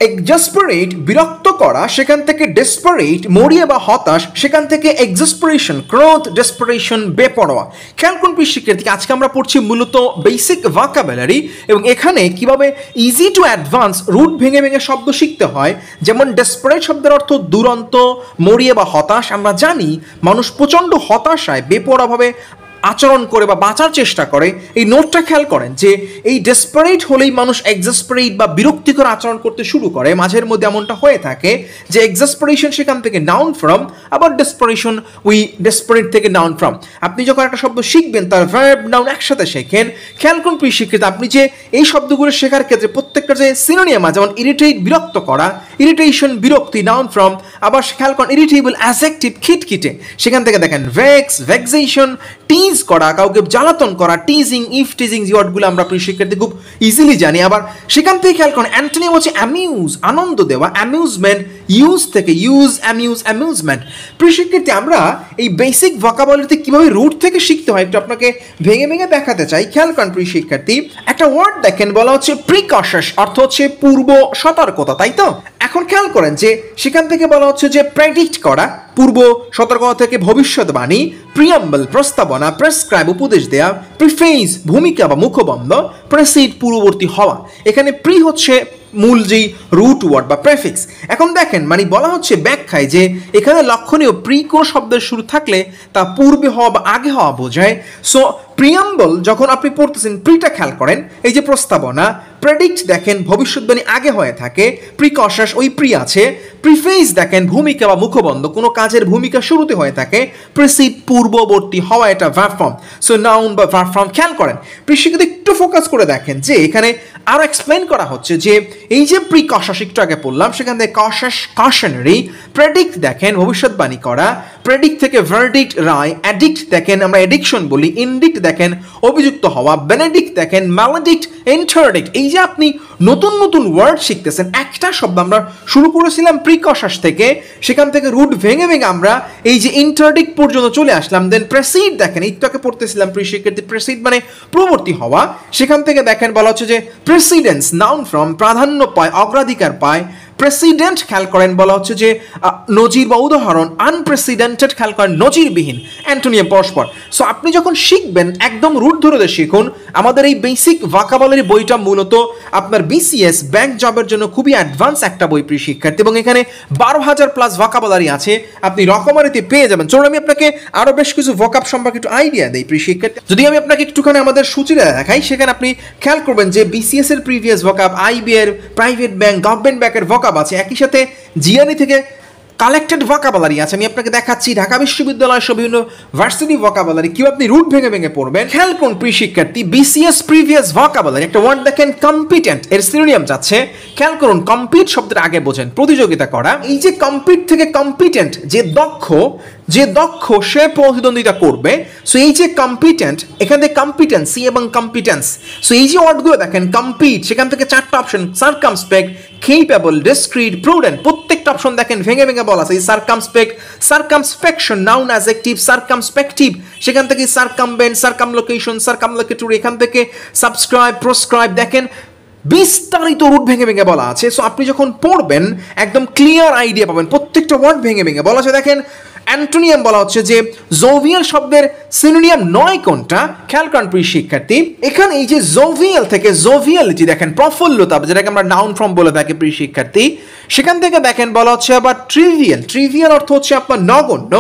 এক্সাসপারেট বিরক্ত করা, সেখান থেকে ডেসপারেট মরিয়া বা হতাশ, সেখান থেকে এক্সাসপারেশন ক্রোধ, ডেসপারেশন বেপরোয়া। খেয়াল করুন প্রিয় শিক্ষার্থী, আজকে আমরা পড়ছি মূলত বেসিক ভোকাবুলারি এবং এখানে কিভাবে ইজি টু অ্যাডভান্স রুট ভেঙে ভেঙে শব্দ শিখতে হয়। যেমন ডেসপারেট শব্দের অর্থ দুরন্ত, মরিয়া বা হতাশ। আমরা জানি মানুষ প্রচণ্ড হতাশায় বেপরোয়াভাবে আচরণ করে বা বাঁচার চেষ্টা করে। এই নোটটা খেয়াল করেন যে এই ডেসপারেট হলেই মানুষ এক্সাসপারেট বা বিরক্তিকর আচরণ করতে শুরু করে। মাঝের মধ্যে এমনটা হয়ে থাকে যে এক্সাসপারেশন সেখান থেকে নাউন ফ্রম, আবার ডেসপারেশন উই ডেসপারেট থেকে নাউন ফ্রম। আপনি যখন একটা শব্দ শিখবেন তার ভার্ব নাউন একসাথে শেখেন। খেয়াল করুন প্রিয় শিক্ষিত, আপনি যে এই শব্দগুলো শেখার ক্ষেত্রে প্রত্যেকটা যে সিনোনিয়াম আছে, যেমন ইরিটেট বিরক্ত করা, ইরিটেশন বিরক্তি নাউন ফ্রম, আবার খেয়াল করেন ইরিটেবল অ্যাডজেক্টিভ খিটখিটে, সেখান থেকে দেখেন ভেক্স ভেক্সেশন, টিজ করা, কাউকে জ্বালাতন করা, টিজিং ইফ টিজিং, যে ওয়ার্ডগুলো আমরা প্রিয় শিক্ষার্থী খুব ইজিলি জানি। আবার সেখান থেকে খেয়াল করেন অ্যান্টোনিম হচ্ছে অ্যামিউজ আনন্দ দেওয়া, অ্যামিউজমেন্ট ইউজ থেকে ইউজ অ্যামিউজ অ্যামিউজমেন্ট। প্রিয় শিক্ষার্থী, আমরা এই বেসিক ভোকাবুলারিতে কিভাবে রুট থেকে শিখতে হয় একটু আপনাকে ভেঙে ভেঙে দেখাতে চাই। খেয়াল করেন প্রিয় শিক্ষার্থী, একটা ওয়ার্ড দেখেন বলা হচ্ছে প্রিকশস, অর্থ হচ্ছে পূর্ব সতর্কতা, তাই তো? এখন খেয়াল করেন যে সেখান থেকে বলা হচ্ছে যে প্রেডিক্ট করা, পূর্ব সতর্কতা থেকে ভবিষ্যৎবাণী, প্রিয়াম্বল প্রস্তাবনা, প্রেসক্রাইব উপদেশ দেয়া, প্রিফেস ভূমিকা বা মুখবন্ধ, প্রেসিড পূর্ববর্তী হওয়া। এখানে প্রি হচ্ছে মূল যেই রুট ওয়ার্ড বা প্রেফিক্স। এখন দেখেন মানে বলা হচ্ছে ব্যাখ্যায় যে এখানে লক্ষণীয় প্রি কোন শব্দের শুরু থাকলে তা পূর্বে হওয়া বা আগে হওয়া বোঝায়। সো প্রিয়াম্বল যখন আপনি পড়তেছেন, প্রিটা খেয়াল করেন, এই যে প্রস্তাবনা, প্রেডিক্ট দেখেন ভবিষ্যৎবাণী আগে হয়ে থাকে, প্রিকশস ওই প্রি আছে, প্রিফেস দেখেন ভূমিকা বা মুখবন্ধ কোনো কাজের ভূমিকা শুরুতে হয়ে থাকে, প্রিসিড পূর্ববর্তী হওয়া, এটা ভার্ব ফর্ম। সো নাউন বা ভার্ব ফর্ম। খেয়াল করেন প্রিশিক্ষিত, একটু ফোকাস করে দেখেন যে এখানে আরো এক্সপ্লেন করা হচ্ছে যে এই যে প্রিকশস একটু আগে পড়লাম, সেখান থেকে কশস কশনারি, প্রেডিক্ট দেখেন ভবিষ্যৎবাণী করা, প্রেডিক্ট থেকে ভার্ডিক্ট রায়, অ্যাডিক্ট দেখেন আমরা এডিকশন বলি, ইনডিক্ট দেখেন অভিযুক্ত হওয়া, বেনেডিক্ট দেখেন ম্যালেডিক্ট, ইন্টারডিক্ট। এই যে আপনি নতুন নতুন ওয়ার্ড শিখতেছেন, একটা শব্দ আমরা শুরু করেছিলাম প্রিকশস থেকে, সেখান থেকে রুট ভেঙে ভেঙে আমরা এই যে ইন্টারডিক্ট পর্যন্ত চলে আসলাম। দেন প্রেসিড দেখেন, একটু পড়তেছিলাম প্রিয় শিক্ষার্থী, প্রেসিড মানে পূর্ববর্তী হওয়া, সেখান থেকে দেখেন বলা হচ্ছে যে প্রেসিডেন্স নাউন ফ্রম প্রাধান্য পায়, অগ্রাধিকার পায়, প্রেসিডেন্ট খেয়াল করেন বলা হচ্ছে যে নজির বা উদাহরণ, আনপ্রেসিডেন্টেড খেয়াল করেন নজিরবিহীন, অ্যান্টোনিয়াম পরস্পর। সো আপনি যখন শিখবেন একদম রুট ধরে শিখুন। আমাদের এই বেসিক ভোকাবুলারি বইটা মূলত আপনার বিসিএস ব্যাংক জবের জন্য খুবই অ্যাডভান্স একটা বই প্রিয় শিক্ষার্থী, এবং এখানে 12,000 প্লাস ভোকাবুলারি আছে, আপনি রকমারিতে পেয়ে যাবেন। চলুন আমি আপনাকে আরো বেশ কিছু ভোকাব সম্পর্কে একটু আইডিয়া দেই প্রিয় শিক্ষার্থী। যদি আমি আপনাকে একটুখানি আমাদের সূচিটা দেখাই, সেখানে আপনি খেয়াল করবেন যে বিসিএস এর প্রিভিয়াস ভোকাব, আইবি এর, প্রাইভেট ব্যাংক, গভর্নমেন্ট ব্যাংকের ভোকাব আছে, একই সাথে জিআরই থেকে কালেক্টেড ভোকাবুলারি আছে। আমি আপনাকে দেখাচ্ছি ঢাকা বিশ্ববিদ্যালয় সহ বিভিন্ন ভার্সিটি ভোকাবুলারি কিভাবে আপনি রুট ভেঙে ভেঙে পড়বেন। খেয়াল করুন প্রিয় শিক্ষার্থী, বিসিএস প্রিভিয়াস ভোকাবুলারি একটা ওয়ার্ড দেখেন কম্পিটেন্ট, এর সিনোনিয়াম যাচ্ছে। খেয়াল করুন কম্পিট শব্দের আগে বোঝেন প্রতিযোগিতা করা। এই যে কম্পিট থেকে কম্পিটেন্ট, যে দক্ষ সে প্রতিদ্বন্দ্বিতা করবে। সো এই যে কম্পিটেন্ট, এখান থেকে কম্পিটেন্সি এবং কম্পিটেন্স। সো এই যে ওয়ার্ডগুলো দেখেন কম্পিট, সেখান থেকে 4টা অপশন, সার্কামস্পেক্ট, কেপেবল, ডিসক্রিট, প্রুডেন্ট, প্রত্যেকটা অপশন দেখেন ভেঙে ভেঙে বলা আছে। সার্কামস্পেক্ট, সার্কামস্পেকশন নাউন অ্যাডজেক্টিভ, সার্কামস্পেক্টিভ সেখান থেকে সার্কামভেন্ট, সার্কামলোকেশন, সার্কামলোকেটরি, এখান থেকে সাবস্ক্রাইব, প্রসক্রাইব দেখেন বিস্তারিত রুট ভেঙে ভেঙে বলা আছে। সো আপনি যখন পড়বেন একদম ক্লিয়ার আইডিয়া পাবেন, প্রত্যেকটা ওয়ার্ড ভেঙে ভেঙে বলা আছে। দেখেন অ্যান্টোনিয়াম বলা হচ্ছে যে জোভিয়াল শব্দের সিনোনিয়াম নয় কোনটা, খেয়াল করেন প্রিয় শিক্ষার্থী। এখানে এই যে জোভিয়াল থেকে জোভিয়ালিটি দেখেন প্রফুল্লতা, যেটাকে আমরা নাউন ফর্ম বলে থাকি প্রিয় শিক্ষার্থী, সেখান থেকে দেখেন বলা হচ্ছে আবার ট্রিভিয়াল অর্থ হচ্ছে আপনার নগণ্য,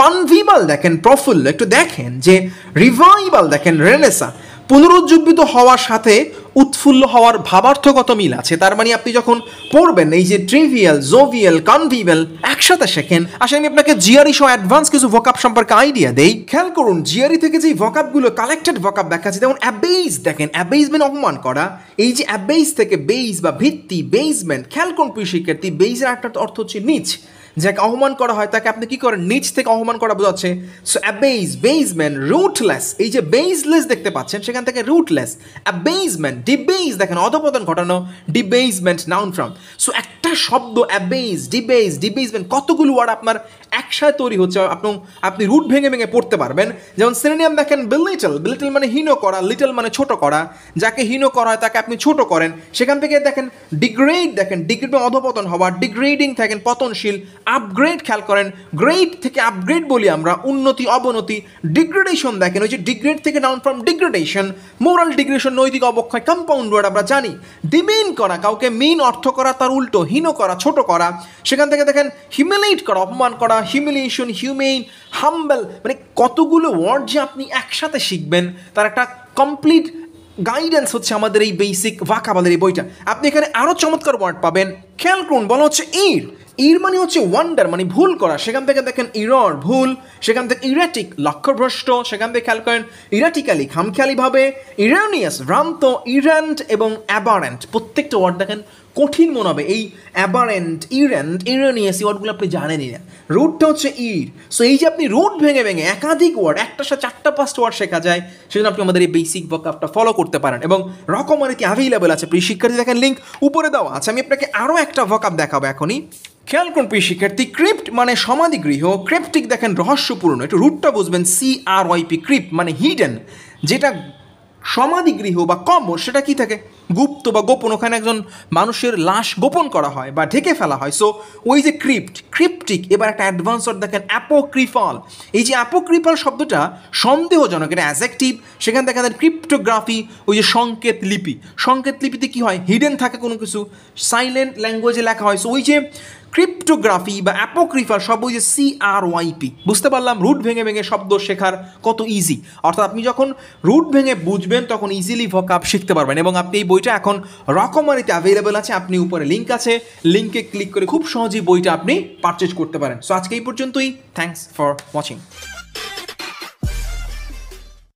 কনভিভাল দেখেন প্রফুল্ল, একটু দেখেন যে রিভাইভাল দেখেন রেনেসা, পুনরুজ্জীবিত হওয়ার সাথে উৎফুল্ল হওয়ার ভাবার্থগত মিল আছে। তার মানে আপনি যখন পড়বেন এই যে ট্রিভিয়াল, জোভিয়াল, কনভিভাল একসাথে শেখেন। আসলে আমি আপনাকে জিআরই সহ অ্যাডভান্স কিছু ভোকাব সম্পর্কে আইডিয়া দেই। খেয়াল করুন জিআরই থেকে যে ভোকাবগুলো কালেক্টেড ভোকাব দেখা আছে, যেমন অ্যাবেইজ দেখেন, অ্যাবেইজ মানে অপমান করা। এই যে অ্যাবেইজ থেকে বেইজ বা ভিত্তি, বেইজমেন্ট, খেয়াল করুন প্রিয় শিক্ষার্থী, বেইজের একটা অর্থ হচ্ছে নিচ, যাকে অপমান করা হয় তাকে আপনি কি করেন, নিচ থেকে অপমান করা বোঝাচ্ছে। সো অ্যাবেইজ, বেইজমেন্ট, রুটলেস, এই যে বেইজলেস দেখতে পাচ্ছেন সেখান থেকে রুটলেস, অ্যাবেইজমেন্ট, ডিবেইজ দেখেন অধপতন ঘটানো, ডিবেইজমেন্ট নাউন ফ্রম। সো একটা শব্দ অ্যাবেইজ, ডিবেইজমেন্ট কতগুলো ওয়ার্ড আপনার একসাথে তৈরি হচ্ছে, আপনি রুট ভেঙে ভেঙে পড়তে পারবেন। যেমন সিনোনিয়াম দেখেন বিলিটল, বিলিটল মানে হীন করা, লিটল মানে ছোট করা, যাকে হীন করা হয় তাকে আপনি ছোট করেন। সেখান থেকে দেখেন ডিগ্রেড, দেখেন ডিগ্রেড বা অধপতন হওয়া, ডিগ্রেডিং থাকেন পতনশীল। আপগ্রেড খেয়াল করেন, গ্রেড থেকে আপগ্রেড বলি আমরা, উন্নতি অবনতি। ডিগ্রেডেশন দেখেন, ওই যে ডিগ্রেড থেকে down from degradation, moral degradation নৈতিক অবক্ষয়, কম্পাউন্ড ওয়ার্ড আমরা জানি। ডিমিন করা, কাউকে মিন অর্থ করা তার উল্টো, হীন করা ছোট করা। সেখান থেকে দেখেন হিউমিলেট করা, অপমান করা, হিউমিলিয়েশন, হিউমেইন, হাম্বল, মানে কতগুলো ওয়ার্ড যে আপনি একসাথে শিখবেন তার একটা কমপ্লিট গাইডেন্স হচ্ছে আমাদের এই বেসিক ভোকাবুলারি এই বইটা। আপনি এখানে আরও চমৎকার ওয়ার্ড পাবেন। খেয়াল করুন, বলা হচ্ছে ইর, ইর মানে হচ্ছে ওয়ান্ডার মানে ভুল করা, সেখান থেকে দেখেন ইরর ভুল, সেখান থেকে ইরাটিক লক্ষ্যভ্রষ্ট, সেখান থেকে খেয়াল করেন ইরাটিক্যালি খামখেয়ালিভাবে, ইরানিয়াস ভ্রান্ত, ইরেন্ট এবং অ্যাবারেন্ট। প্রত্যেকটা ওয়ার্ড দেখেন কঠিন মনে হবে। এই অ্যাবারেন্ট, ইরেন্ট, ইরানিয়াস এই ওয়ার্ডগুলো আপনি জানেনই না, রুটটা হচ্ছে ইর। সো এই যে আপনি রুট ভেঙে ভেঙে একাধিক ওয়ার্ড, একটার সাথে 4-5টা ওয়ার্ড শেখা যায়, সেজন্য আপনি আমাদের এই বেসিক ভোকাবটা ফলো করতে পারেন। এবং রকমারিতে অ্যাভেলেবেল আছে, প্রিয় শিক্ষার্থী দেখেন লিঙ্ক উপরে দেওয়া আছে। আমি আপনাকে আরও একটা ভোকাব দেখাবো এখনই। খেয়াল করুন প্রিয় শিক্ষার্থী, ক্রিপ্ট মানে সমাধিগৃহ, ক্রিপ্টিক দেখেন রহস্যপূর্ণ, একটু রুটটা বুঝবেন, CRYP, ক্রিপ্ট মানে হিডেন, যেটা সমাধিগৃহ বা কবর সেটা কি থাকে, গুপ্ত বা গোপন, ওখানে একজন মানুষের লাশ গোপন করা হয় বা ঢেকে ফেলা হয়। সো ওই যে ক্রিপ্ট, ক্রিপ্টিক। এবার একটা অ্যাডভান্স ওয়ার্ড দেখেন অ্যাপোক্রিফাল। এই যে অ্যাপোক্রিফাল শব্দটা সন্দেহজনক, এটা অ্যাজেক্টিভ। সেখান থেকে দেখেন ক্রিপ্টোগ্রাফি, ওই যে সংকেত লিপি, সংকেত লিপিতে কি হয়, হিডেন থাকে কোনো কিছু, সাইলেন্ট ল্যাঙ্গুয়েজে লেখা হয়। সো ওই যে ক্রিপ্টোগ্রাফি বা অ্যাপোক্রিফাল সব ওই যে CRYP। বুঝতে পারলাম রুট ভেঙে ভেঙে শব্দ শেখার কত ইজি, অর্থাৎ আপনি যখন রুট ভেঙে বুঝবেন তখন ইজিলি ভোকাব শিখতে পারবেন। এবং আপনি এই বইটা এখন রকমারিতে অ্যাভেলেবেল আছে, আপনি উপরে লিঙ্ক আছে, লিঙ্কে ক্লিক করে খুব সহজেই বইটা আপনি পারচেজ করতে পারেন। সো আজকে এই পর্যন্তই, থ্যাংকস ফর ওয়াচিং।